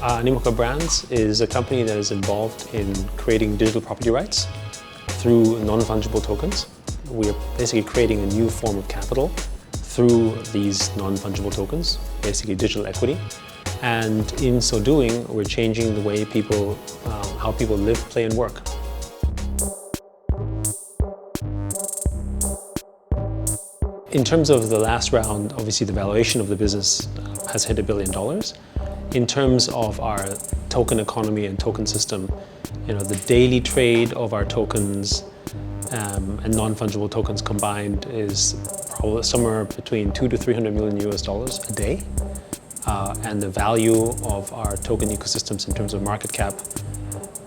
animocabrands is a company that is involved in creating digital property rights through non-fungible tokens. We are basically creating a new form of capital through these non-fungible tokens, basically digital equity. And in so doing, we're changing the way how people live, play, and work. In terms of the last round, obviously the valuation of the business has hit $1 billion. In terms of our token economy and token system, the daily trade of our tokens and non-fungible tokens combined is probably somewhere between $200 to $300 million a day. And the value of our token ecosystems in terms of market cap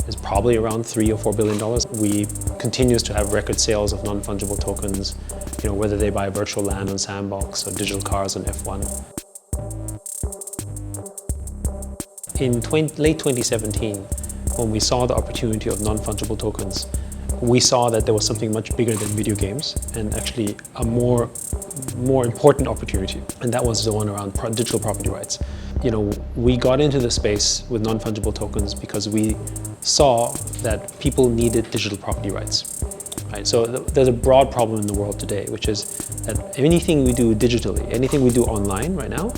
is probably around $3 or $4 billion. We continue to have record sales of non-fungible tokens, whether they buy Virtualland on Sandbox or digital cars on F1. In late 2017, when we saw the opportunity of non-fungible tokens, we saw that there was something much bigger than video games and actually a more important opportunity, and that was the one around digital property rights. We got into the space with non-fungible tokens because we saw that people needed digital property rights. Right? So there's a broad problem in the world today, which is that anything we do digitally, anything we do online right now,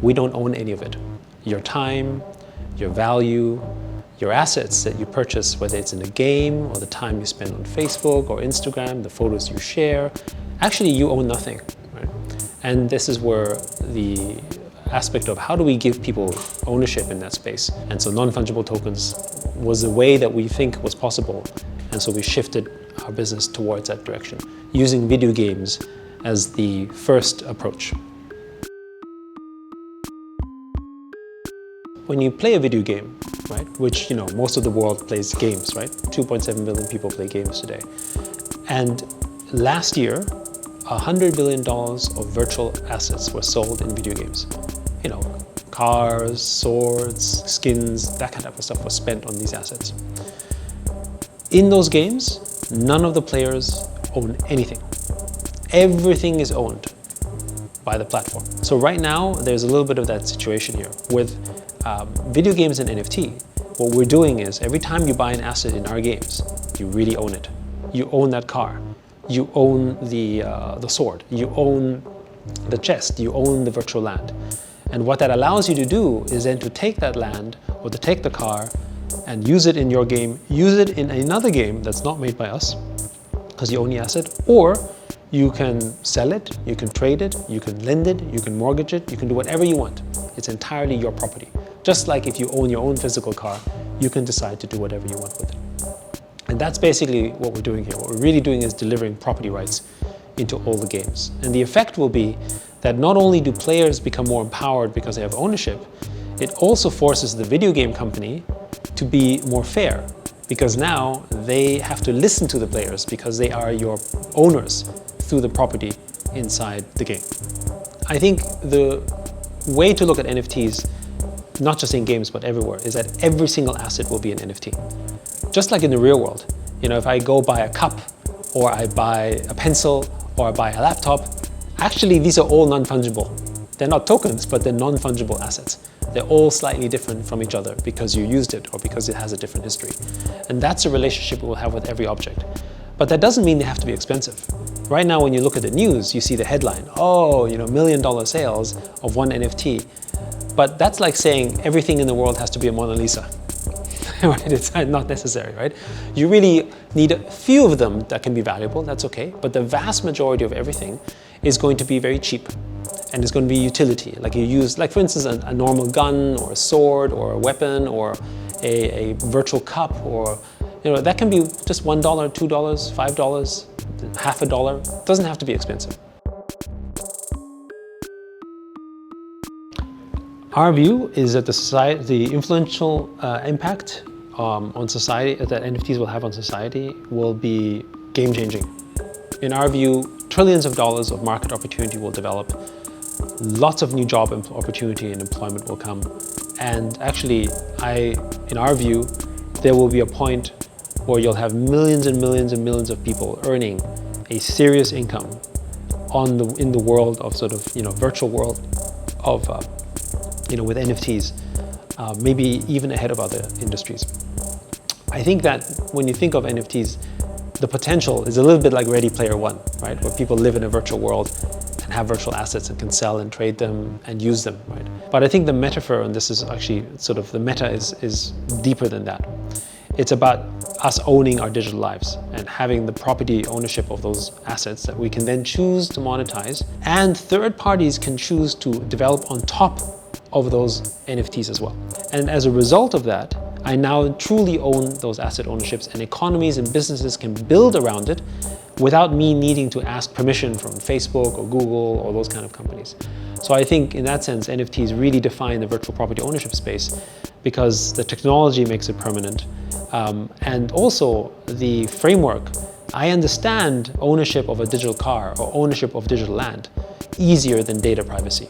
we don't own any of it. Your time, your value, your assets that you purchase, whether it's in a game or the time you spend on Facebook or Instagram, the photos you share, actually you own nothing. Right? And this is where the aspect of how do we give people ownership in that space. And so non-fungible tokens was the way that we think was possible. And so we shifted our business towards that direction, using video games as the first approach. When you play a video game, right, which most of the world plays games, right? 2.7 billion people play games today. And last year, $100 billion of virtual assets were sold in video games. Cars, swords, skins, that kind of stuff was spent on these assets. In those games, none of the players own anything. Everything is owned by the platform. So right now, there's a little bit of that situation here. With video games and NFT, what we're doing is every time you buy an asset in our games, you really own it. You own that car. You own the sword. You own the chest. You own the virtual land. And what that allows you to do is then to take that land or to take the car and use it in your game, use it in another game that's not made by us because you own the asset, or you can sell it, you can trade it, you can lend it, you can mortgage it, you can do whatever you want. It's entirely your property. Just like if you own your own physical car, you can decide to do whatever you want with it. And that's basically what we're doing here. What we're really doing is delivering property rights into all the games. And the effect will be that not only do players become more empowered because they have ownership, it also forces the video game company to be more fair, because now they have to listen to the players because they are your owners through the property inside the game. I think the way to look at NFTs, not just in games but everywhere, is that every single asset will be an NFT. Just like in the real world, if I go buy a cup or I buy a pencil or I buy a laptop, actually these are all non-fungible. They're not tokens, but they're non-fungible assets. They're all slightly different from each other because you used it or because it has a different history. And that's a relationship we'll have with every object. But that doesn't mean they have to be expensive. Right now, when you look at the news, you see the headline, $1 million sales of one NFT. But that's like saying everything in the world has to be a Mona Lisa. Right? It's not necessary, right? You really need a few of them that can be valuable, that's okay. But the vast majority of everything is going to be very cheap. And it's going to be utility. Like you use, like for instance, a normal gun or a sword or a weapon or a virtual cup, or that can be just $1, $2, $5, half a dollar. It doesn't have to be expensive. Our view is that the influential impact on society that NFTs will have on society will be game-changing. In our view, trillions of dollars of market opportunity will develop. Lots of new job opportunity and employment will come. And actually, in our view, there will be a point where you'll have millions and millions and millions of people earning a serious income in the world of virtual world of with NFTs maybe even ahead of other industries. I think that when you think of NFTs, the potential is a little bit like Ready Player One, right? Where people live in a virtual world and have virtual assets and can sell and trade them and use them, right? But I think the metaphor, and this is actually sort of the meta is deeper than that. It's about us owning our digital lives and having the property ownership of those assets that we can then choose to monetize, and third parties can choose to develop on top of those NFTs as well. And as a result of that, I now truly own those asset ownerships, and economies and businesses can build around it without me needing to ask permission from Facebook or Google or those kind of companies. So I think in that sense, NFTs really define the virtual property ownership space because the technology makes it permanent. And also the framework, I understand ownership of a digital car or ownership of digital land easier than data privacy.